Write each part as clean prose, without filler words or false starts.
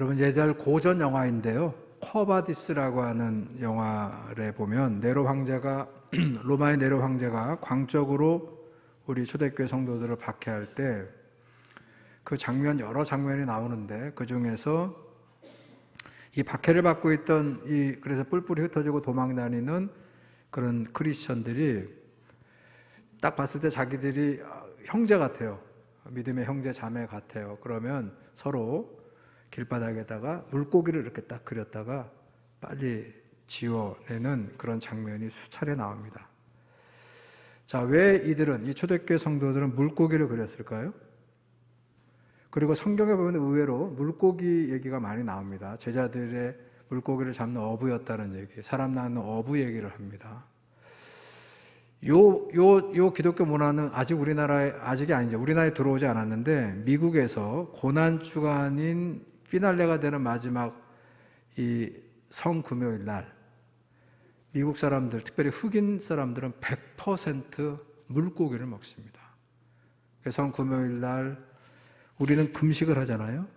여러분, 예전 고전 영화인데요, 쿼바디스라고 하는 영화를 보면 네로 황제가 로마의 네로 황제가 광적으로 우리 초대교회 성도들을 박해할 때 그 장면, 여러 장면이 나오는데 그 중에서 이 박해를 받고 있던 그래서 뿔뿔이 흩어지고 도망다니는 그런 크리스천들이 딱 봤을 때 자기들이 형제 같아요. 믿음의 형제 자매 같아요. 그러면 서로 길바닥에다가 물고기를 이렇게 딱 그렸다가 빨리 지워내는 그런 장면이 수차례 나옵니다. 자, 왜 이 초대교회 성도들은 물고기를 그렸을까요? 그리고 성경에 보면 의외로 물고기 얘기가 많이 나옵니다. 제자들의 물고기를 잡는 어부였다는 얘기, 사람 낳는 어부 얘기를 합니다. 요 기독교 문화는 아직이 아니죠. 우리나라에 들어오지 않았는데, 미국에서 고난주간인 피날레가 되는 마지막 이 성금요일 날, 미국 사람들, 특별히 흑인 사람들은 100% 물고기를 먹습니다. 성금요일 날 우리는 금식을 하잖아요.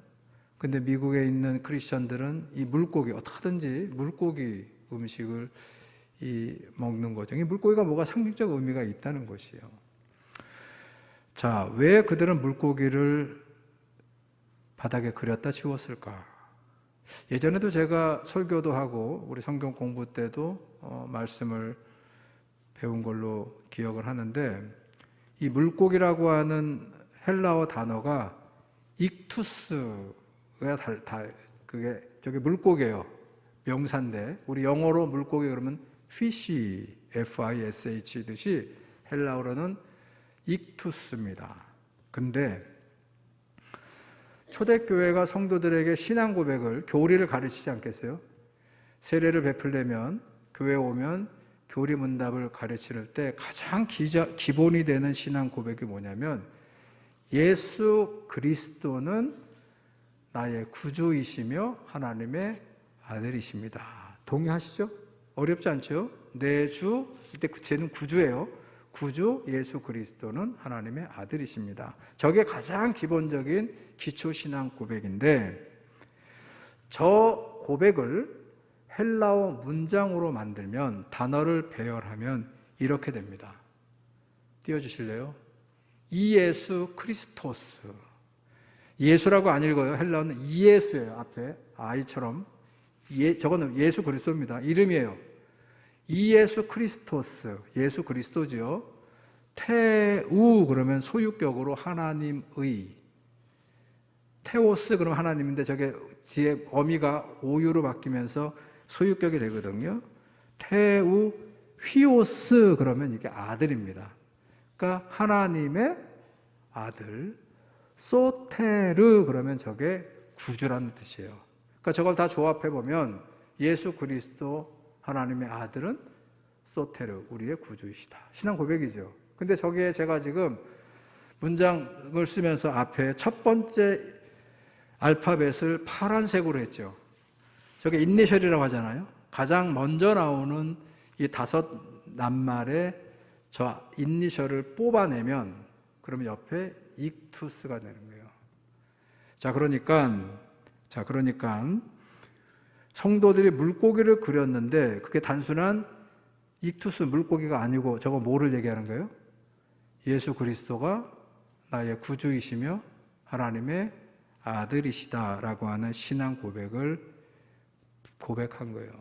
근데 미국에 있는 크리스천들은 이 물고기, 어떻게든지 물고기 음식을 먹는 거죠. 이 물고기가 뭐가 상징적 의미가 있다는 것이에요. 자, 왜 그들은 물고기를 바닥에 그렸다 지웠을까? 예전에도 제가 설교도 하고 우리 성경 공부 때도 말씀을 배운 걸로 기억을 하는데, 이 물고기라고 하는 헬라어 단어가 익투스가 그게 저게 물고기예요. 명사인데 우리 영어로 물고기 그러면 fish, F-I-S-H 듯이 헬라어로는 익투스입니다. 근데 초대교회가 성도들에게 신앙 고백을, 교리를 가르치지 않겠어요? 세례를 베풀려면, 교회에 오면 교리 문답을 가르칠 때 가장 기본이 되는 신앙 고백이 뭐냐면, 예수 그리스도는 나의 구주이시며 하나님의 아들이십니다. 동의하시죠? 어렵지 않죠? 내 주, 이때 쟤는 구주예요. 구주 예수 그리스도는 하나님의 아들이십니다. 저게 가장 기본적인 기초신앙 고백인데, 저 고백을 헬라어 문장으로 만들면, 단어를 배열하면 이렇게 됩니다. 띄워주실래요? 이예수 크리스토스. 예수라고 안 읽어요. 헬라어는 이예수예요. 앞에 I처럼. 저거는 예수 그리스도입니다. 이름이에요. 이예수 크리스토스. 예수 그리스도지요. 테우 그러면 소유격으로 하나님의. 테오스 그러면 하나님인데 저게 뒤에 어미가 오유로 바뀌면서 소유격이 되거든요. 테우 휘오스 그러면 이게 아들입니다. 그러니까 하나님의 아들. 소테르 그러면 저게 구주라는 뜻이에요. 그러니까 저걸 다 조합해 보면 예수 그리스도 하나님의 아들은 소테르, 우리의 구주이시다. 신앙 고백이죠. 근데 저게 제가 지금 문장을 쓰면서 앞에 첫 번째 알파벳을 파란색으로 했죠. 저게 이니셜이라고 하잖아요. 가장 먼저 나오는 이 5 낱말에 저 이니셜을 뽑아내면 그러면 옆에 익투스가 되는 거예요. 자, 그러니까 성도들이 물고기를 그렸는데 그게 단순한 익투스 물고기가 아니고 저거 뭐를 얘기하는 거예요? 예수 그리스도가 나의 구주이시며 하나님의 아들이시다라고 하는 신앙 고백을 고백한 거예요.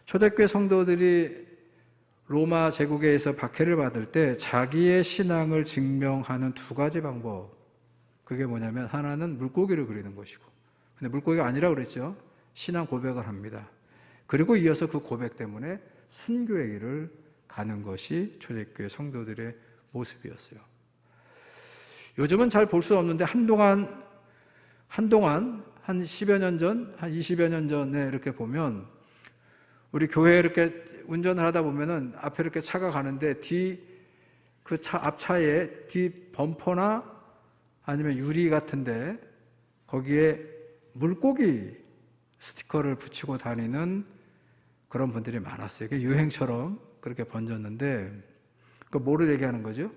초대교회 성도들이 로마 제국에서 박해를 받을 때 자기의 신앙을 증명하는 2가지 방법. 그게 뭐냐면, 하나는 물고기를 그리는 것이고, 근데 물고기가 아니라고 그랬죠. 신앙 고백을 합니다. 그리고 이어서 그 고백 때문에 순교의 길을 가는 것이 초대교회 성도들의 모습이었어요. 요즘은 잘 볼 수 없는데 한동안 한 10여 년 전, 한 20여 년 전에 이렇게 보면 우리 교회에 이렇게 운전을 하다 보면은 앞에 이렇게 차가 가는데 그 앞차에 뒤 범퍼나 아니면 유리 같은데 거기에 물고기 스티커를 붙이고 다니는 그런 분들이 많았어요. 이게 유행처럼 그렇게 번졌는데, 그 뭐를 얘기하는 거죠?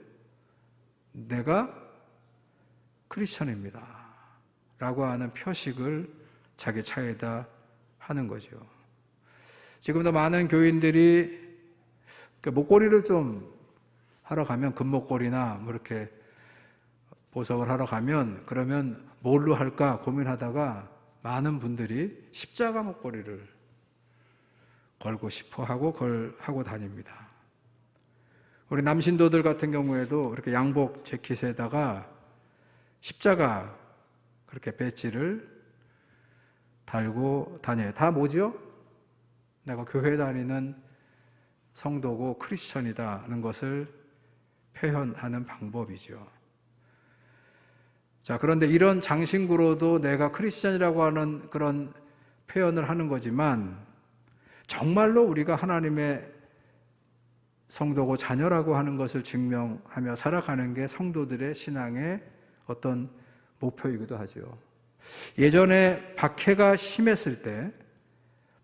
내가 크리스천입니다 라고 하는 표식을 자기 차에다 하는 거죠. 지금도 많은 교인들이 목걸이를 좀 하러 가면, 금목걸이나 뭐 이렇게 보석을 하러 가면, 그러면 뭘로 할까 고민하다가 많은 분들이 십자가 목걸이를 걸고 싶어 하고 하고 다닙니다. 우리 남신도들 같은 경우에도 이렇게 양복 재킷에다가 십자가 그렇게 배지를 달고 다녀요. 다 뭐죠? 내가 교회 다니는 성도고 크리스천이다는 것을 표현하는 방법이죠. 자, 그런데 이런 장신구로도 내가 크리스천이라고 하는 그런 표현을 하는 거지만, 정말로 우리가 하나님의 성도고 자녀라고 하는 것을 증명하며 살아가는 게 성도들의 신앙의 어떤 목표이기도 하죠. 예전에 박해가 심했을 때,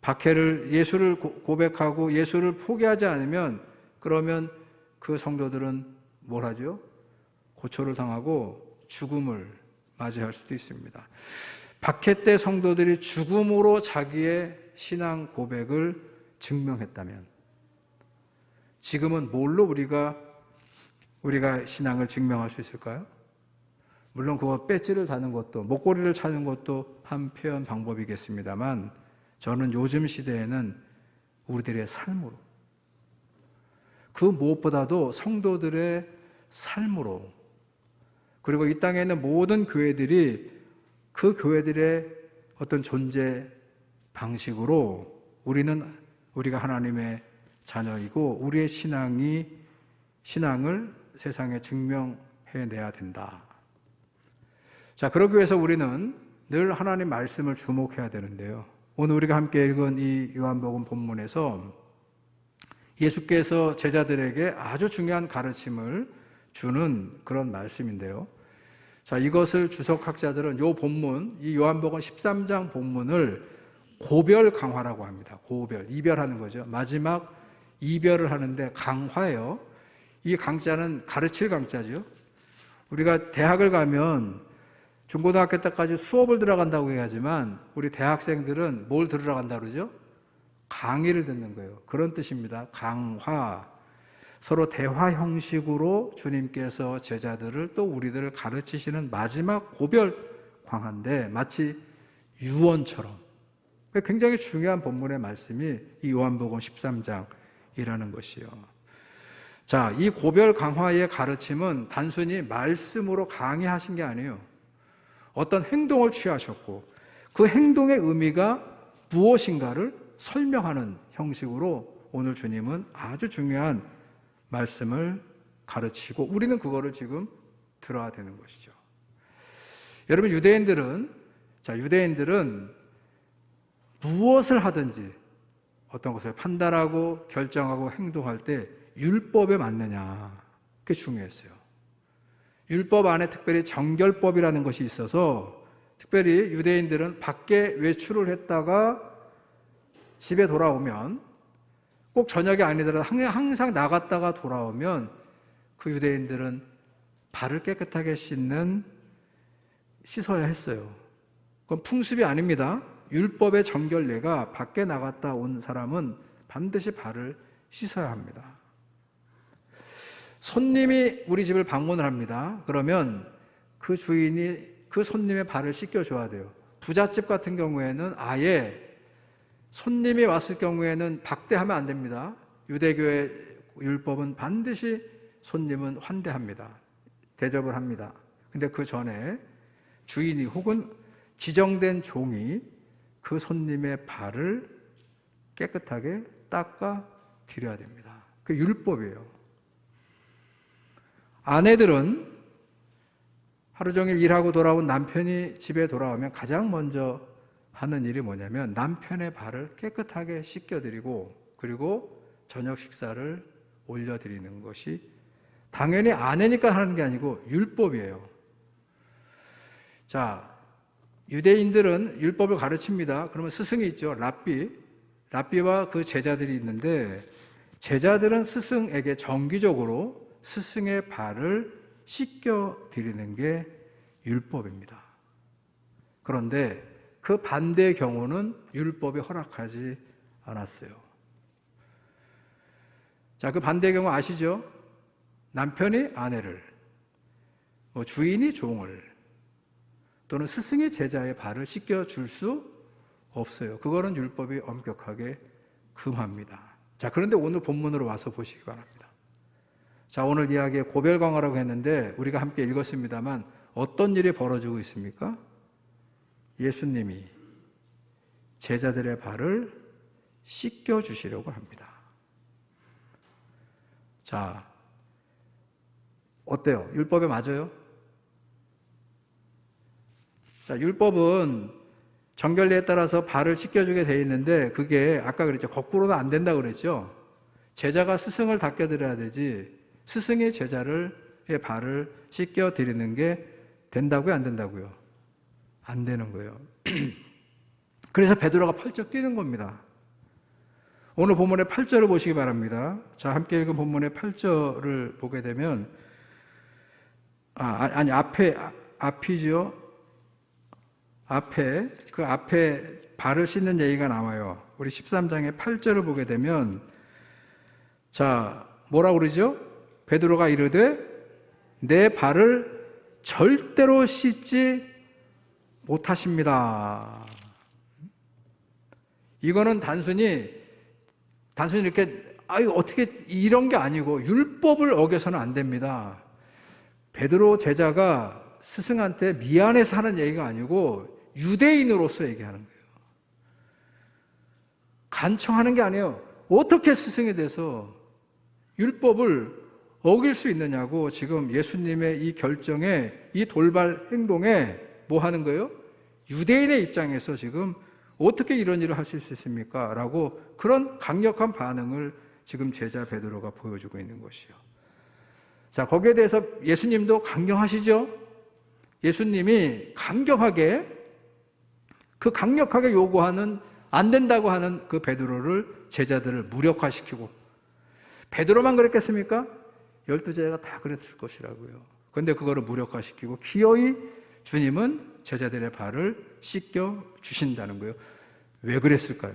박해를, 예수를 고백하고 예수를 포기하지 않으면, 그러면 그 성도들은 뭘 하죠? 고초를 당하고 죽음을 맞이할 수도 있습니다. 박해 때 성도들이 죽음으로 자기의 신앙 고백을 증명했다면, 지금은 뭘로 우리가 신앙을 증명할 수 있을까요? 물론 그거 배지를 다는 것도, 목걸이를 차는 것도 한 표현 방법이겠습니다만, 저는 요즘 시대에는 우리들의 삶으로, 그 무엇보다도 성도들의 삶으로, 그리고 이 땅에 있는 모든 교회들이 그 교회들의 어떤 존재 방식으로 우리가 하나님의 자녀이고 우리의 신앙을 세상에 증명해내야 된다. 자, 그러기 위해서 우리는 늘 하나님 말씀을 주목해야 되는데요. 오늘 우리가 함께 읽은 이 요한복음 본문에서 예수께서 제자들에게 아주 중요한 가르침을 주는 그런 말씀인데요. 자, 이것을 주석학자들은 이 요한복음 13장 본문을 고별 강화라고 합니다. 고별, 이별하는 거죠. 마지막 이별을 하는데 강화예요. 이 강자는 가르칠 강자죠. 우리가 대학을 가면 중고등학교 때까지 수업을 들어간다고 얘기하지만, 우리 대학생들은 뭘 들어간다고 그러죠? 강의를 듣는 거예요. 그런 뜻입니다. 강화. 서로 대화 형식으로 주님께서 제자들을 또 우리들을 가르치시는 마지막 고별 강화인데, 마치 유언처럼 굉장히 중요한 본문의 말씀이 이 요한복음 13장이라는 것이요. 자, 이 고별 강화의 가르침은 단순히 말씀으로 강의하신 게 아니에요. 어떤 행동을 취하셨고 그 행동의 의미가 무엇인가를 설명하는 형식으로 오늘 주님은 아주 중요한 말씀을 가르치고, 우리는 그거를 지금 들어야 되는 것이죠. 여러분, 유대인들은 무엇을 하든지 어떤 것을 판단하고 결정하고 행동할 때 율법에 맞느냐, 그게 중요했어요. 율법 안에 특별히 정결법이라는 것이 있어서, 특별히 유대인들은 밖에 외출을 했다가 집에 돌아오면, 꼭 저녁이 아니더라도 항상 나갔다가 돌아오면 그 유대인들은 발을 깨끗하게 씻어야 했어요. 그건 풍습이 아닙니다. 율법의 정결례가 밖에 나갔다 온 사람은 반드시 발을 씻어야 합니다. 손님이 우리 집을 방문을 합니다. 그러면 그 주인이 그 손님의 발을 씻겨줘야 돼요. 부잣집 같은 경우에는 아예 손님이 왔을 경우에는 박대하면 안 됩니다. 유대교의 율법은 반드시 손님은 환대합니다. 대접을 합니다. 근데 그 전에 주인이 혹은 지정된 종이 그 손님의 발을 깨끗하게 닦아 드려야 됩니다. 그 율법이에요. 아내들은 하루 종일 일하고 돌아온 남편이 집에 돌아오면 가장 먼저 하는 일이 뭐냐면 남편의 발을 깨끗하게 씻겨드리고, 그리고 저녁 식사를 올려드리는 것이 당연히 아내니까 하는 게 아니고 율법이에요. 자, 유대인들은 율법을 가르칩니다. 그러면 스승이 있죠. 랍비와 그 제자들이 있는데, 제자들은 스승에게 정기적으로 스승의 발을 씻겨드리는 게 율법입니다. 그런데 그 반대의 경우는 율법이 허락하지 않았어요. 자, 그 반대의 경우 아시죠? 남편이 아내를, 주인이 종을, 또는 스승이 제자의 발을 씻겨줄 수 없어요. 그거는 율법이 엄격하게 금합니다. 자, 그런데 오늘 본문으로 와서 보시기 바랍니다. 자, 오늘 이야기에 고별강화라고 했는데 우리가 함께 읽었습니다만 어떤 일이 벌어지고 있습니까? 예수님이 제자들의 발을 씻겨주시려고 합니다. 자, 어때요? 율법에 맞아요? 자, 율법은 정결례에 따라서 발을 씻겨주게 돼 있는데 그게 아까 그랬죠. 거꾸로는 안 된다고 그랬죠. 제자가 스승을 닦여드려야 되지 스승이 제자의 발을 씻겨드리는 게 된다고요? 안 된다고요? 안 되는 거예요. 그래서 베드로가 펄쩍 뛰는 겁니다. 오늘 본문의 8절을 보시기 바랍니다. 자, 함께 읽은 본문의 8절을 보게 되면 앞이죠. 그 앞에 발을 씻는 얘기가 나와요. 우리 13장의 8절을 보게 되면 자, 뭐라고 그러죠? 베드로가 이르되 내 발을 절대로 씻지 못하십니다. 이거는 단순히 이렇게 어떻게 이런 게 아니고 율법을 어겨서는 안 됩니다. 베드로 제자가 스승한테 미안해서 하는 얘기가 아니고 유대인으로서 얘기하는 거예요. 간청하는 게 아니에요. 어떻게 스승이 돼서 율법을 어길 수 있느냐고 지금 예수님의 이 결정에, 이 돌발 행동에 뭐 하는 거예요? 유대인의 입장에서 지금 어떻게 이런 일을 하실 수 있습니까? 라고 그런 강력한 반응을 지금 제자 베드로가 보여주고 있는 것이요. 자, 거기에 대해서 예수님도 강경하시죠? 예수님이 강력하게 요구하는 안 된다고 하는 그 베드로를 제자들을 무력화시키고 베드로만 그랬겠습니까? 12제자가 다 그랬을 것이라고요. 그런데 그거를 무력화시키고 기어이 주님은 제자들의 발을 씻겨 주신다는 거예요. 왜 그랬을까요?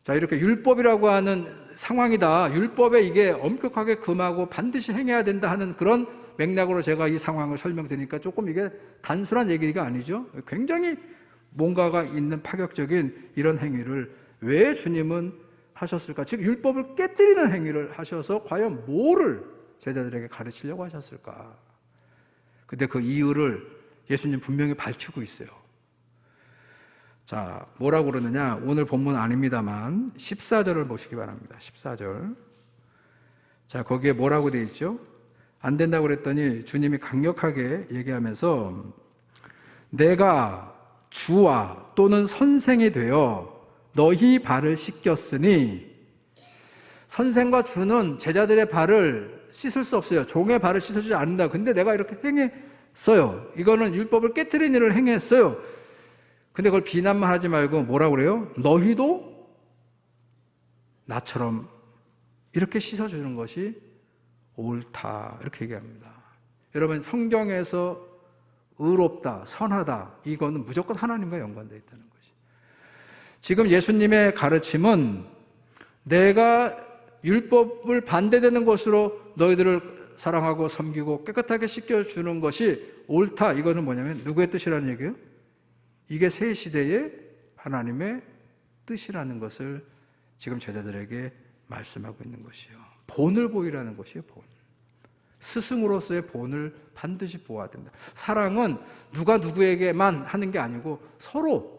자, 이렇게 율법이라고 하는 상황이다. 율법에 이게 엄격하게 금하고 반드시 행해야 된다 하는 그런 맥락으로 제가 이 상황을 설명드리니까 조금 이게 단순한 얘기가 아니죠. 굉장히 뭔가가 있는 파격적인 이런 행위를 왜 주님은 하셨을까? 즉 율법을 깨뜨리는 행위를 하셔서 과연 뭐를 제자들에게 가르치려고 하셨을까? 근데 그 이유를 예수님 분명히 밝히고 있어요. 자, 뭐라고 그러느냐? 오늘 본문 아닙니다만 14절을 보시기 바랍니다. 14절. 자, 거기에 뭐라고 되어 있죠? 안 된다고 그랬더니 주님이 강력하게 얘기하면서 내가 주와 또는 선생이 되어 너희 발을 씻겼으니, 선생과 주는 제자들의 발을 씻을 수 없어요. 종의 발을 씻어주지 않는다. 근데 내가 이렇게 행했어요. 이거는 율법을 깨뜨린 일을 행했어요. 근데 그걸 비난만 하지 말고 뭐라고 그래요? 너희도 나처럼 이렇게 씻어주는 것이 옳다. 이렇게 얘기합니다. 여러분, 성경에서 의롭다, 선하다, 이거는 무조건 하나님과 연관되어 있다는 것이. 지금 예수님의 가르침은 내가 율법을 반대되는 것으로 너희들을 사랑하고 섬기고 깨끗하게 씻겨주는 것이 옳다. 이거는 뭐냐면 누구의 뜻이라는 얘기예요? 이게 새 시대의 하나님의 뜻이라는 것을 지금 제자들에게 말씀하고 있는 것이요. 본을 보이라는 것이에요. 본. 스승으로서의 본을 반드시 보아야 된다. 사랑은 누가 누구에게만 하는 게 아니고 서로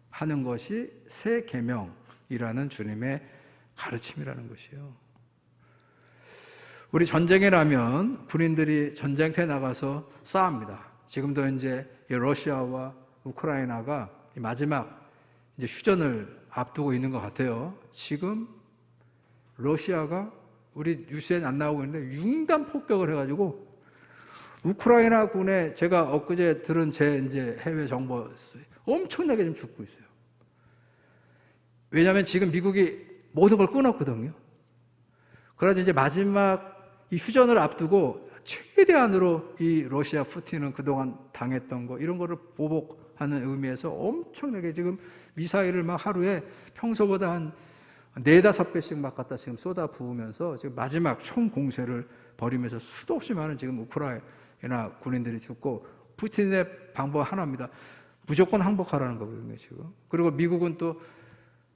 하는 것이 새 계명이라는 주님의 가르침이라는 것이요. 우리 전쟁에 나면 군인들이 전쟁터에 나가서 싸웁니다. 지금도 이제 러시아와 우크라이나가 마지막 이제 휴전을 앞두고 있는 것 같아요. 지금 러시아가 우리 뉴스에 안 나오고 있는데 융단 폭격을 해가지고 우크라이나 군에 제가 엊그제 들은 제 이제 해외 정보 엄청나게 좀 죽고 있어요. 왜냐하면 지금 미국이 모든 걸 끊었거든요. 그래서 이제 마지막 이 휴전을 앞두고 최대한으로 이 러시아 푸틴은 그동안 당했던 거 이런 거를 보복하는 의미에서 엄청나게 지금 미사일을 막 하루에 평소보다 한 4-5배씩 막 갖다 지금 쏟아 부으면서 지금 마지막 총 공세를 벌이면서 수도 없이 많은 지금 우크라이나 군인들이 죽고, 푸틴의 방법 하나입니다. 무조건 항복하라는 거거든요, 지금. 그리고 미국은 또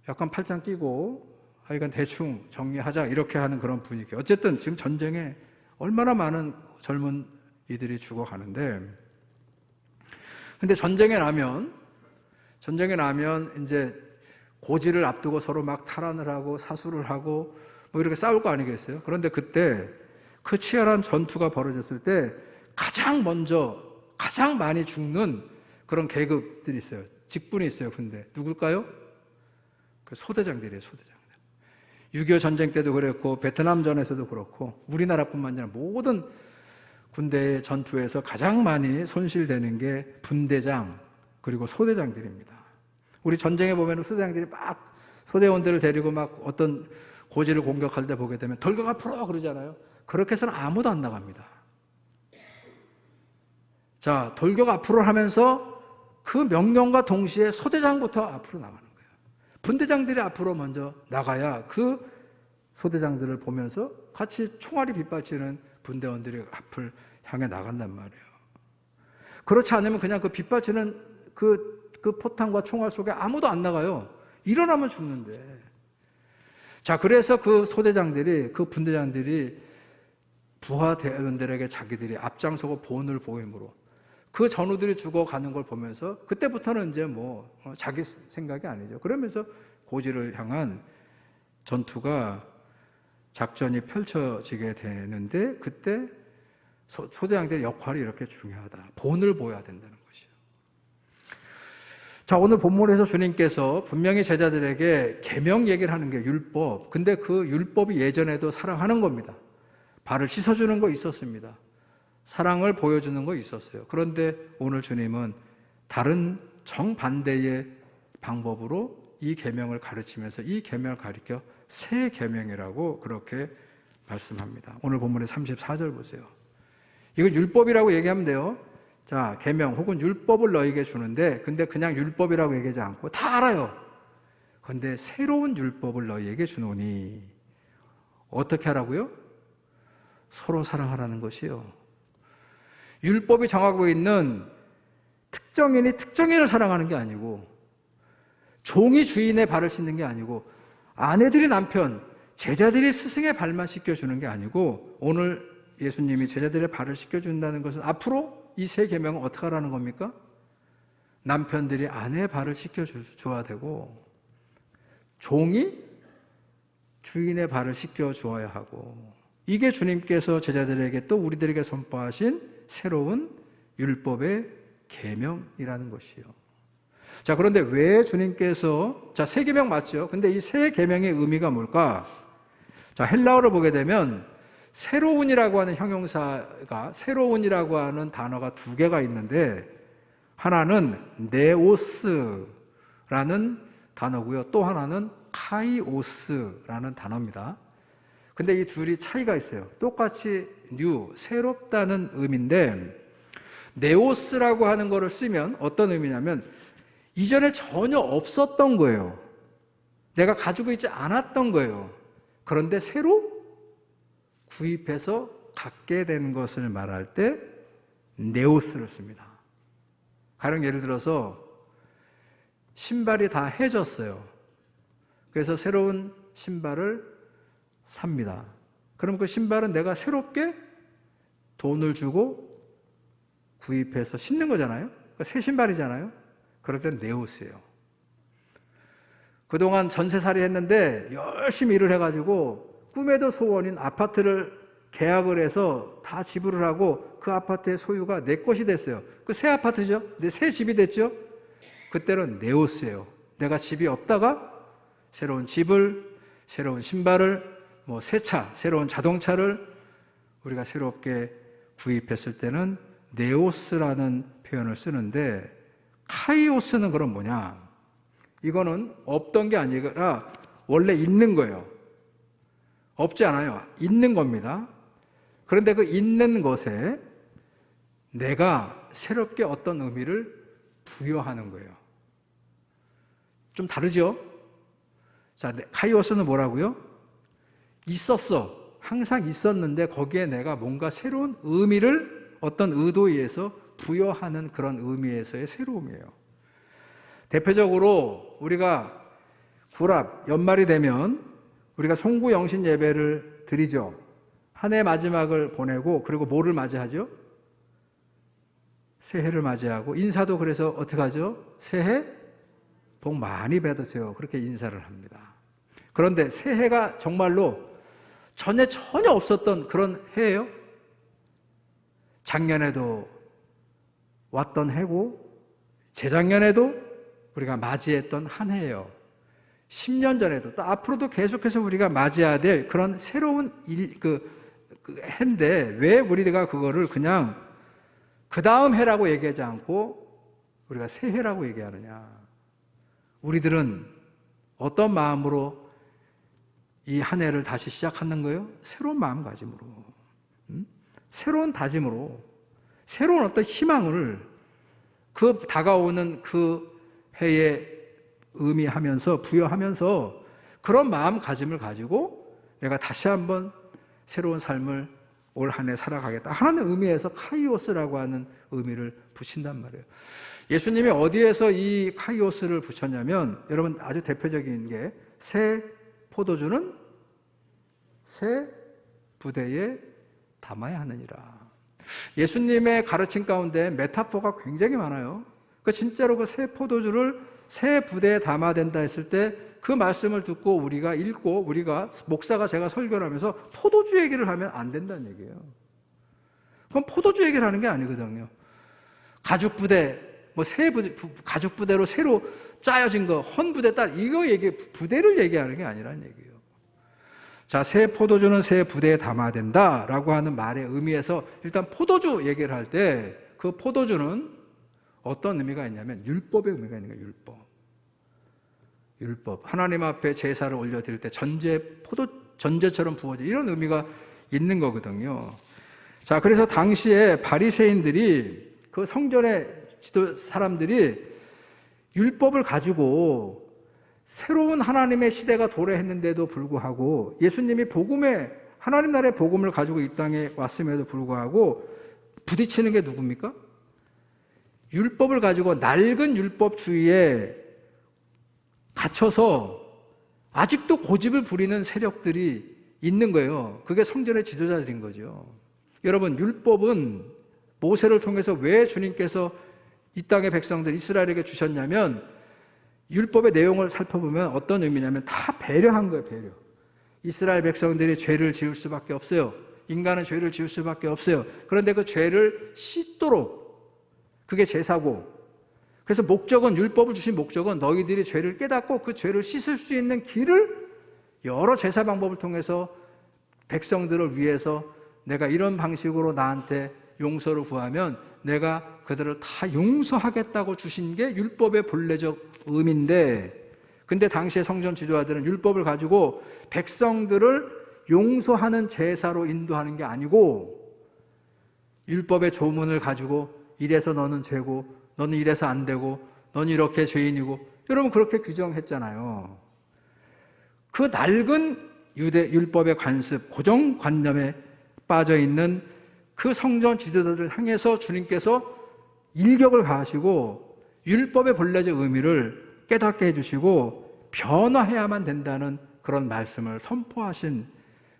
약간 팔짱 끼고 하여간 대충 정리하자 이렇게 하는 그런 분위기. 어쨌든 지금 전쟁에 얼마나 많은 젊은 이들이 죽어가는데, 근데 전쟁에 나면 이제 고지를 앞두고 서로 막 탈환을 하고 사수를 하고 뭐 이렇게 싸울 거 아니겠어요? 그런데 그때 그 치열한 전투가 벌어졌을 때 가장 많이 죽는 그런 계급들이 있어요. 직분이 있어요. 근데 누굴까요? 그 소대장들이에요. 소대장들. 6.25 전쟁 때도 그랬고 베트남전에서도 그렇고 우리나라뿐만 아니라 모든 군대의 전투에서 가장 많이 손실되는 게 분대장 그리고 소대장들입니다. 우리 전쟁에 보면 소대장들이 막 소대원들을 데리고 막 어떤 고지를 공격할 때 보게 되면 돌격 앞으로 그러잖아요. 그렇게 해서는 아무도 안 나갑니다. 자, 돌격 앞으로 하면서 그 명령과 동시에 소대장부터 앞으로 나가는 거예요. 분대장들이 앞으로 먼저 나가야 그 소대장들을 보면서 같이 총알이 빗발치는 분대원들이 앞을 향해 나간단 말이에요. 그렇지 않으면 그냥 그 빗발치는 그 포탄과 총알 속에 아무도 안 나가요. 일어나면 죽는데. 자, 그래서 그 소대장들이, 그 분대장들이 부하 대원들에게 자기들이 앞장서고 본을 보임으로 그 전우들이 죽어가는 걸 보면서 그때부터는 이제 뭐 자기 생각이 아니죠. 그러면서 고지를 향한 전투가 작전이 펼쳐지게 되는데 그때 소대장들의 역할이 이렇게 중요하다. 본을 보여야 된다는 것이요. 자, 오늘 본문에서 주님께서 분명히 제자들에게 계명 얘기를 하는 게 율법. 근데 그 율법이 예전에도 사랑하는 겁니다. 발을 씻어주는 거 있었습니다. 사랑을 보여주는 거 있었어요. 그런데 오늘 주님은 다른 정반대의 방법으로 이 계명을 가르치면서 이 계명을 가리켜 새 계명이라고 그렇게 말씀합니다. 오늘 본문의 34절 보세요. 이거 율법이라고 얘기하면 돼요. 자, 계명 혹은 율법을 너에게 주는데 근데 그냥 율법이라고 얘기하지 않고 다 알아요. 그런데 새로운 율법을 너희에게 주노니 어떻게 하라고요? 서로 사랑하라는 것이요. 율법이 정하고 있는 특정인이 특정인을 사랑하는 게 아니고 종이 주인의 발을 씻는 게 아니고 아내들이 남편, 제자들이 스승의 발만 씻겨주는 게 아니고 오늘 예수님이 제자들의 발을 씻겨준다는 것은 앞으로 이 새 계명은 어떻게 하라는 겁니까? 남편들이 아내의 발을 씻겨줘야 되고 종이 주인의 발을 씻겨주어야 하고 이게 주님께서 제자들에게 또 우리들에게 선포하신 새로운 율법의 계명이라는 것이요. 자, 그런데 왜 주님께서 새 계명 맞죠? 근데 이 새 계명의 의미가 뭘까? 자, 헬라어를 보게 되면 새로운이라고 하는 형용사가 새로운이라고 하는 단어가 두 개가 있는데 하나는 네오스라는 단어고요. 또 하나는 카이오스라는 단어입니다. 근데 이 둘이 차이가 있어요. 똑같이 new, 새롭다는 의미인데 네오스라고 하는 거를 쓰면 어떤 의미냐면 이전에 전혀 없었던 거예요. 내가 가지고 있지 않았던 거예요. 그런데 새로 구입해서 갖게 된 것을 말할 때 네오스를 씁니다. 가령 예를 들어서 신발이 다 해졌어요. 그래서 새로운 신발을 삽니다. 그럼 그 신발은 내가 새롭게 돈을 주고 구입해서 신는 거잖아요. 그러니까 새 신발이잖아요. 그럴 땐 네오스예요. 그동안 전세살이 했는데 열심히 일을 해가지고 꿈에도 소원인 아파트를 계약을 해서 다 지불을 하고 그 아파트의 소유가 내 것이 됐어요. 그 새 아파트죠. 내 새 집이 됐죠. 그때는 네오스예요. 내가 집이 없다가 새로운 집을, 새로운 신발을, 새 차, 새로운 자동차를 우리가 새롭게 구입했을 때는 네오스라는 표현을 쓰는데 카이오스는 그럼 뭐냐? 이거는 없던 게 아니라 원래 있는 거예요. 없지 않아요. 있는 겁니다. 그런데 그 있는 것에 내가 새롭게 어떤 의미를 부여하는 거예요. 좀 다르죠? 자, 카이오스는 뭐라고요? 있었어. 항상 있었는데 거기에 내가 뭔가 새로운 의미를 어떤 의도에 의해서 부여하는 그런 의미에서의 새로움이에요. 대표적으로 우리가 구랍, 연말이 되면 우리가 송구영신 예배를 드리죠. 한 해 마지막을 보내고 그리고 뭐를 맞이하죠? 새해를 맞이하고 인사도 그래서 어떻게 하죠? 새해 복 많이 받으세요. 그렇게 인사를 합니다. 그런데 새해가 정말로 전혀 없었던 그런 해예요. 작년에도 왔던 해고 재작년에도 우리가 맞이했던 한 해예요. 10년 전에도 또 앞으로도 계속해서 우리가 맞이해야 될 그런 새로운 해인데 왜 우리가 그거를 그냥 그 다음 해라고 얘기하지 않고 우리가 새해라고 얘기하느냐. 우리들은 어떤 마음으로 이 한 해를 다시 시작하는 거예요? 새로운 마음가짐으로, 새로운 다짐으로, 새로운 어떤 희망을 그 다가오는 그 해에 의미하면서 부여하면서 그런 마음가짐을 가지고 내가 다시 한번 새로운 삶을 올 한 해 살아가겠다 하는 의미에서 카이오스라고 하는 의미를 붙인단 말이에요. 예수님이 어디에서 이 카이오스를 붙였냐면 여러분 아주 대표적인 게 새 포도주는 새 부대에 담아야 하느니라. 예수님의 가르침 가운데 메타포가 굉장히 많아요. 그 진짜로 그 새 포도주를 새 부대에 담아야 된다 했을 때 그 말씀을 듣고 우리가 읽고 우리가 목사가 제가 설교를 하면서 포도주 얘기를 하면 안 된다는 얘기예요. 그럼 포도주 얘기를 하는 게 아니거든요. 가죽 부대, 뭐 새 부대, 가죽 부대로 새로 짜여진 거, 헌 부대 딸 이거 부대를 얘기하는 게 아니라는 얘기예요. 자, 새 포도주는 새 부대에 담아야 된다라고 하는 말의 의미에서 일단 포도주 얘기를 할 때 그 포도주는 어떤 의미가 있냐면 율법의 의미가 있는 거예요. 율법. 하나님 앞에 제사를 올려드릴 때 전제처럼 부어져 이런 의미가 있는 거거든요. 자, 그래서 당시에 바리새인들이 그 성전의 지도 사람들이 율법을 가지고 새로운 하나님의 시대가 도래했는데도 불구하고 예수님이 하나님 나라의 복음을 가지고 이 땅에 왔음에도 불구하고 부딪히는 게 누굽니까? 율법을 가지고 낡은 율법주의에 갇혀서 아직도 고집을 부리는 세력들이 있는 거예요. 그게 성전의 지도자들인 거죠. 여러분, 율법은 모세를 통해서 왜 주님께서 이 땅의 백성들 이스라엘에게 주셨냐면 율법의 내용을 살펴보면 어떤 의미냐면 다 배려한 거예요. 배려. 이스라엘 백성들이 죄를 지을 수밖에 없어요. 인간은 죄를 지을 수밖에 없어요. 그런데 그 죄를 씻도록 그게 제사고, 그래서 율법을 주신 목적은 너희들이 죄를 깨닫고 그 죄를 씻을 수 있는 길을 여러 제사 방법을 통해서 백성들을 위해서 내가 이런 방식으로 나한테 용서를 구하면 내가 그들을 다 용서하겠다고 주신 게 율법의 본래적 의미인데, 근데 당시의 성전 지도자들은 율법을 가지고 백성들을 용서하는 제사로 인도하는 게 아니고 율법의 조문을 가지고 이래서 너는 죄고 너는 이래서 안 되고 너는 이렇게 죄인이고, 여러분 그렇게 규정했잖아요. 그 낡은 유대 율법의 관습, 고정관념에 빠져있는 그 성전 지도자들을 향해서 주님께서 일격을 가하시고 율법의 본래적 의미를 깨닫게 해주시고 변화해야만 된다는 그런 말씀을 선포하신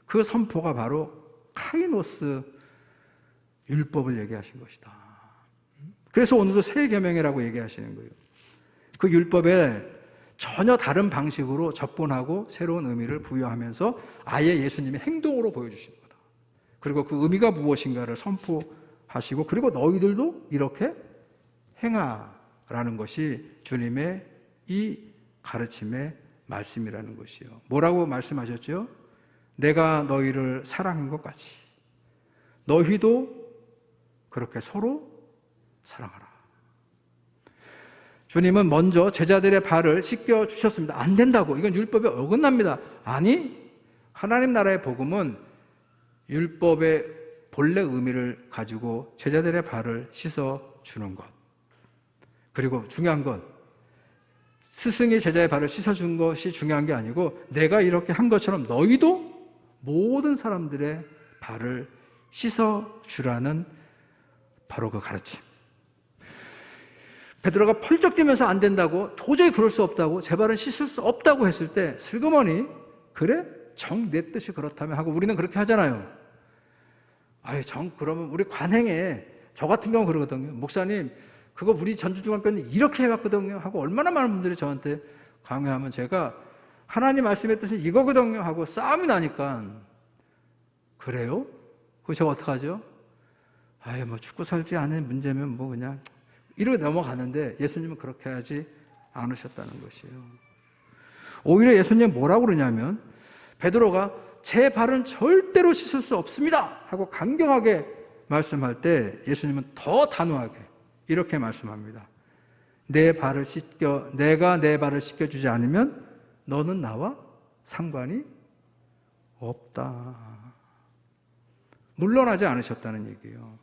그 선포가 바로 카이노스 율법을 얘기하신 것이다. 그래서 오늘도 새 계명이라고 얘기하시는 거예요. 그 율법에 전혀 다른 방식으로 접근하고 새로운 의미를 부여하면서 아예 예수님의 행동으로 보여주시는 거다. 그리고 그 의미가 무엇인가를 선포하시고 그리고 너희들도 이렇게 행하라는 것이 주님의 이 가르침의 말씀이라는 것이요. 뭐라고 말씀하셨죠? 내가 너희를 사랑한 것 같이 너희도 그렇게 서로 사랑하라. 주님은 먼저 제자들의 발을 씻겨 주셨습니다. 안 된다고. 이건 율법에 어긋납니다. 아니, 하나님 나라의 복음은 율법의 본래 의미를 가지고 제자들의 발을 씻어주는 것. 그리고 중요한 건 스승이 제자의 발을 씻어준 것이 중요한 게 아니고 내가 이렇게 한 것처럼 너희도 모든 사람들의 발을 씻어주라는 바로 그 가르침. 베드로가 펄쩍 뛰면서 안 된다고, 도저히 그럴 수 없다고, 제 발은 씻을 수 없다고 했을 때 슬그머니 그래? 정 내 뜻이 그렇다면 하고 우리는 그렇게 하잖아요. 아유, 그러면 우리 관행에 저 같은 경우 그러거든요. 목사님 그거 우리 전주중앙교회는 이렇게 해왔거든요 하고 얼마나 많은 분들이 저한테 강요하면 제가 하나님 말씀의 뜻은 이거거든요 하고 싸움이 나니까 그래요? 그럼 제가 어떡하죠? 아유, 뭐 죽고 살지 않은 문제면 뭐 그냥 이렇게 넘어가는데 예수님은 그렇게 하지 않으셨다는 것이에요. 오히려 예수님은 뭐라고 그러냐면 베드로가 제 발은 절대로 씻을 수 없습니다 하고 강경하게 말씀할 때 예수님은 더 단호하게 이렇게 말씀합니다. 내가 내 발을 씻겨주지 않으면 너는 나와 상관이 없다. 물러나지 않으셨다는 얘기예요.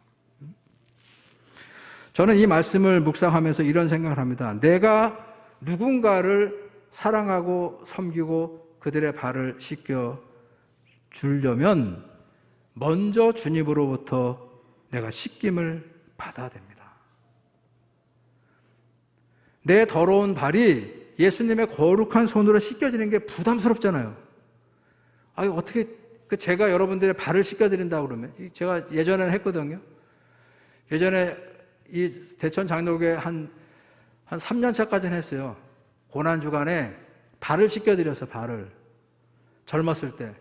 저는 이 말씀을 묵상하면서 이런 생각을 합니다. 내가 누군가를 사랑하고 섬기고 그들의 발을 씻겨 주려면 먼저 주님으로부터 내가 씻김을 받아야 됩니다. 내 더러운 발이 예수님의 거룩한 손으로 씻겨지는 게 부담스럽잖아요. 아유, 어떻게 제가 여러분들의 발을 씻겨드린다고 그러면 제가 예전에는 했거든요. 예전에 이 대천 장로교회 한 3년 차까지는 했어요. 고난주간에 발을 씻겨드려서 발을 젊었을 때.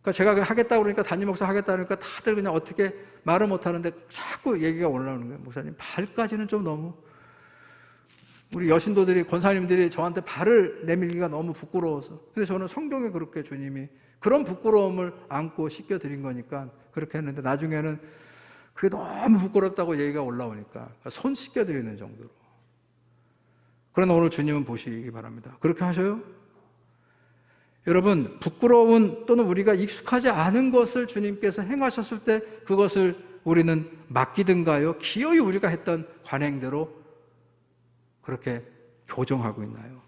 그러니까 제가 그냥 하겠다고 그러니까 담임 목사 하겠다 그러니까 다들 그냥 어떻게 말을 못 하는데 자꾸 얘기가 올라오는 거예요. 목사님 발까지는 좀 너무 우리 여신도들이 권사님들이 저한테 발을 내밀기가 너무 부끄러워서. 그래서 저는 성경에 그렇게 주님이 그런 부끄러움을 안고 씻겨드린 거니까 그렇게 했는데 나중에는 그게 너무 부끄럽다고 얘기가 올라오니까 손 씻겨드리는 정도로. 그러나 오늘 주님은 보시기 바랍니다. 그렇게 하셔요? 여러분, 부끄러운 또는 우리가 익숙하지 않은 것을 주님께서 행하셨을 때 그것을 우리는 맡기든가요? 기어이 우리가 했던 관행대로 그렇게 교정하고 있나요?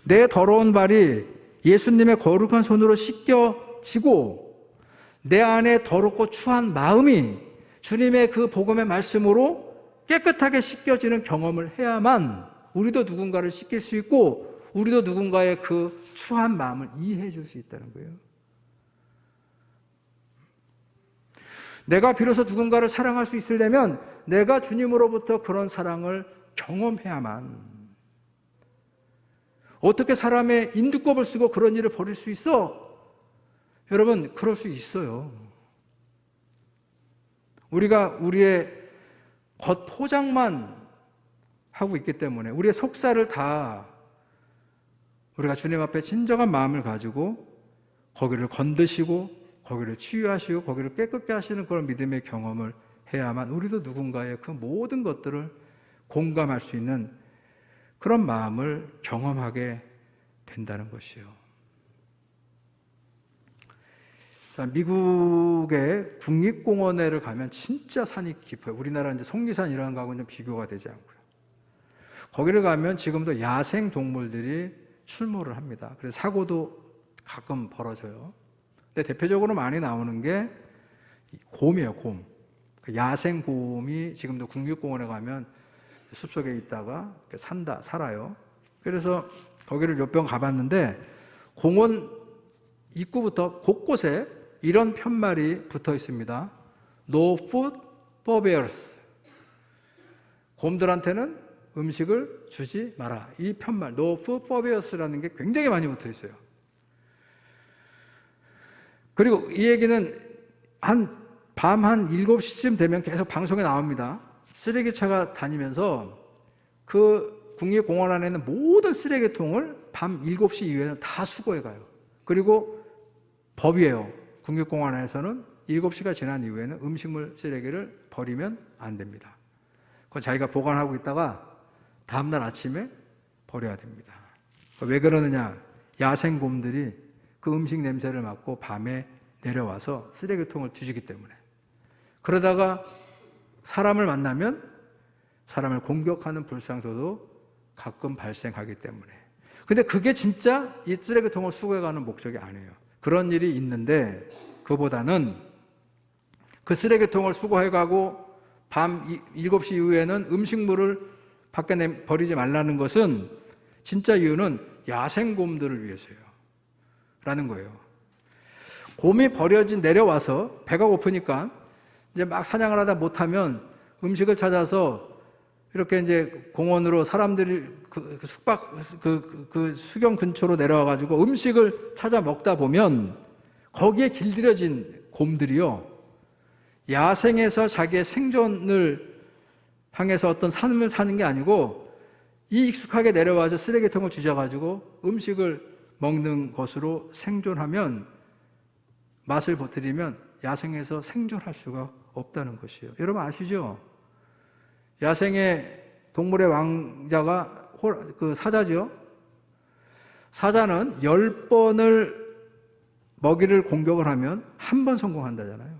내 더러운 발이 예수님의 거룩한 손으로 씻겨지고 내 안에 더럽고 추한 마음이 주님의 그 복음의 말씀으로 깨끗하게 씻겨지는 경험을 해야만 우리도 누군가를 씻길 수 있고 우리도 누군가의 그 추한 마음을 이해해 줄 수 있다는 거예요. 내가 비로소 누군가를 사랑할 수 있으려면 내가 주님으로부터 그런 사랑을 경험해야만. 어떻게 사람의 인두껍을 쓰고 그런 일을 벌일 수 있어? 여러분, 그럴 수 있어요. 우리가 우리의 겉 포장만 하고 있기 때문에 우리의 속살을 다 우리가 주님 앞에 진정한 마음을 가지고 거기를 건드시고 거기를 치유하시고 거기를 깨끗게 하시는 그런 믿음의 경험을 해야만 우리도 누군가의 그 모든 것들을 공감할 수 있는 그런 마음을 경험하게 된다는 것이요. 자, 미국의 국립공원에를 가면 진짜 산이 깊어요. 우리나라 이제 속리산 이런 거하고는 좀 비교가 되지 않고요. 거기를 가면 지금도 야생 동물들이 출몰을 합니다. 그래서 사고도 가끔 벌어져요. 근데 대표적으로 많이 나오는 게 곰이에요, 곰. 야생 곰이 지금도 국립공원에 가면 숲속에 있다가 살아요. 그래서 거기를 몇 번 가봤는데 공원 입구부터 곳곳에 이런 편말이 붙어 있습니다. No food for bears. 곰들한테는 음식을 주지 마라. 이 편말, No food for bears라는 게 굉장히 많이 붙어 있어요. 그리고 이 얘기는 밤 한 7시쯤 되면 계속 방송에 나옵니다. 쓰레기차가 다니면서 그 국립공원 안에 있는 모든 쓰레기통을 밤 7시 이후에는 다 수거해 가요. 그리고 법이에요. 국립공원에서는 7시가 지난 이후에는 음식물 쓰레기를 버리면 안 됩니다. 그건 자기가 보관하고 있다가 다음날 아침에 버려야 됩니다. 왜 그러느냐? 야생곰들이 그 음식 냄새를 맡고 밤에 내려와서 쓰레기통을 뒤지기 때문에. 그러다가 사람을 만나면 사람을 공격하는 불상사도 가끔 발생하기 때문에. 근데 그게 진짜 이 쓰레기통을 수거해가는 목적이 아니에요. 그런 일이 있는데 그보다는 그 쓰레기통을 수거해가고 밤 7시 이후에는 음식물을 밖에 버리지 말라는 것은 진짜 이유는 야생곰들을 위해서요. 라는 거예요. 곰이 버려진 내려와서 배가 고프니까 이제 막 사냥을 하다 못하면 음식을 찾아서 이렇게 이제 공원으로 사람들이 그 수경 근처로 내려와가지고 음식을 찾아 먹다 보면 거기에 길들여진 곰들이요. 야생에서 자기의 생존을 향해서 어떤 삶을 사는 게 아니고 이 익숙하게 내려와서 쓰레기통을 뒤져가지고 음식을 먹는 것으로 생존하면 맛을 보태리면 야생에서 생존할 수가 없다는 것이에요. 여러분 아시죠? 야생의 동물의 왕자가 그 사자죠. 사자는 10번을 먹이를 공격을 하면 한 번 성공한다잖아요.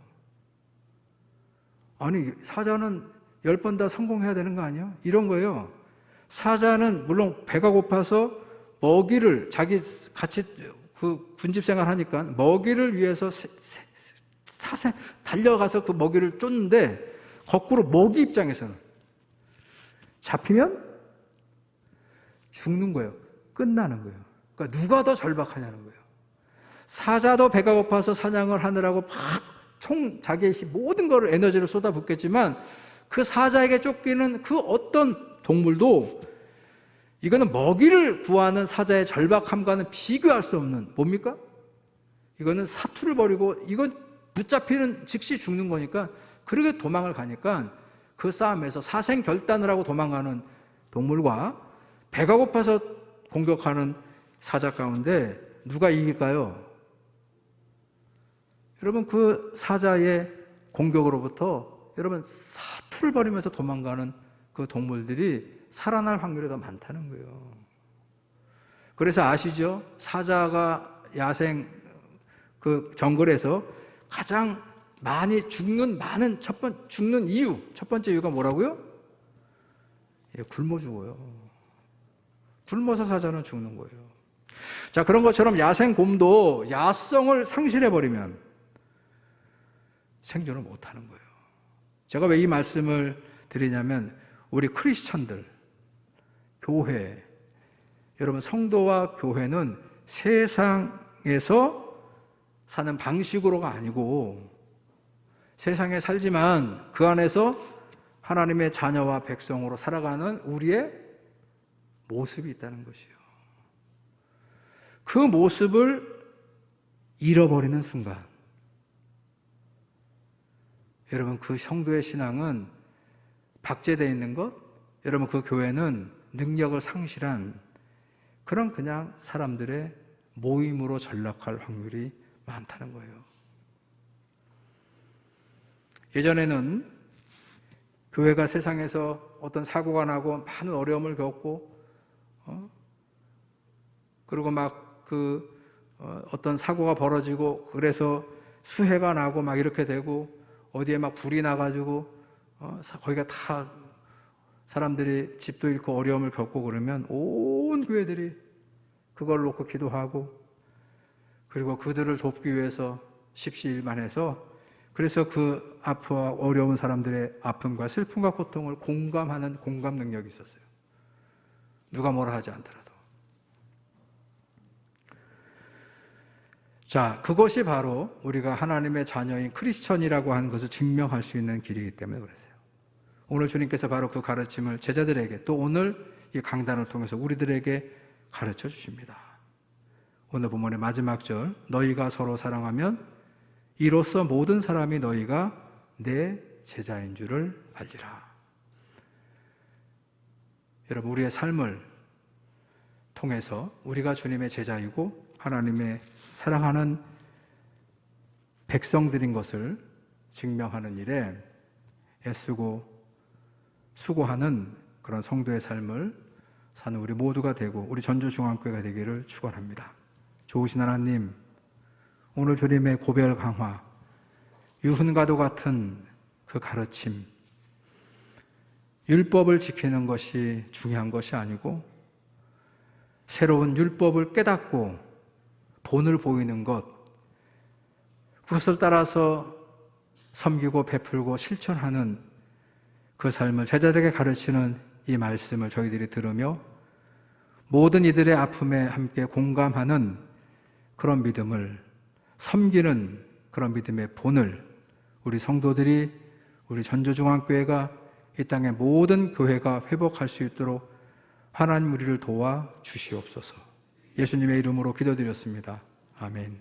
아니 사자는 10번 다 성공해야 되는 거 아니야? 이런 거예요. 사자는 물론 배가 고파서 먹이를 자기 같이 그 군집생활 하니까 먹이를 위해서 달려가서 그 먹이를 쫓는데 거꾸로 먹이 입장에서는 잡히면 죽는 거예요. 끝나는 거예요. 그러니까 누가 더 절박하냐는 거예요. 사자도 배가 고파서 사냥을 하느라고 막 자기의 모든 걸 에너지를 쏟아붓겠지만 그 사자에게 쫓기는 그 어떤 동물도 이거는 먹이를 구하는 사자의 절박함과는 비교할 수 없는 뭡니까? 이거는 사투를 벌이고 이건 붙잡히는 즉시 죽는 거니까 그렇게 도망을 가니까 그 싸움에서 사생결단을 하고 도망가는 동물과 배가 고파서 공격하는 사자 가운데 누가 이길까요? 여러분 그 사자의 공격으로부터 여러분 사투를 벌이면서 도망가는 그 동물들이 살아날 확률이 더 많다는 거예요. 그래서 아시죠? 사자가 야생 그 정글에서 가장 많이 죽는 첫 번째 이유가 뭐라고요? 굶어 죽어요. 굶어서 사자는 죽는 거예요. 자, 그런 것처럼 야생 곰도 야성을 상실해버리면 생존을 못하는 거예요. 제가 왜 이 말씀을 드리냐면 우리 크리스천들, 교회, 여러분 성도와 교회는 세상에서 사는 방식으로가 아니고 세상에 살지만 그 안에서 하나님의 자녀와 백성으로 살아가는 우리의 모습이 있다는 것이에요. 그 모습을 잃어버리는 순간 여러분 그 성도의 신앙은 박제되어 있는 것, 여러분 그 교회는 능력을 상실한 그런 그냥 사람들의 모임으로 전락할 확률이 많다는 거예요. 예전에는 교회가 세상에서 어떤 사고가 나고 많은 어려움을 겪고 그리고 막 어떤 사고가 벌어지고 그래서 수해가 나고 막 이렇게 되고 어디에 막 불이 나가지고 거기가 다 사람들이 집도 잃고 어려움을 겪고 그러면 온 교회들이 그걸 놓고 기도하고 그리고 그들을 돕기 위해서 십시일반해서 그래서 그 아프와 어려운 사람들의 아픔과 슬픔과 고통을 공감하는 공감 능력이 있었어요. 누가 뭐라 하지 않더라도. 자, 그것이 바로 우리가 하나님의 자녀인 크리스천이라고 하는 것을 증명할 수 있는 길이기 때문에 그랬어요. 오늘 주님께서 바로 그 가르침을 제자들에게 또 오늘 이 강단을 통해서 우리들에게 가르쳐 주십니다. 오늘 본문의 마지막 절, 너희가 서로 사랑하면 이로써 모든 사람이 너희가 내 제자인 줄을 알리라. 여러분 우리의 삶을 통해서 우리가 주님의 제자이고 하나님의 사랑하는 백성들인 것을 증명하는 일에 애쓰고 수고하는 그런 성도의 삶을 사는 우리 모두가 되고 우리 전주중앙교회가 되기를 축원합니다. 좋으신 하나님, 오늘 주님의 고별 강화, 유훈과도 같은 그 가르침, 율법을 지키는 것이 중요한 것이 아니고 새로운 율법을 깨닫고 본을 보이는 것, 그것을 따라서 섬기고 베풀고 실천하는 그 삶을 제자들에게 가르치는 이 말씀을 저희들이 들으며 모든 이들의 아픔에 함께 공감하는 그런 믿음을, 섬기는 그런 믿음의 본을 우리 성도들이, 우리 전조중앙교회가, 이 땅의 모든 교회가 회복할 수 있도록 하나님 우리를 도와 주시옵소서. 예수님의 이름으로 기도드렸습니다. 아멘.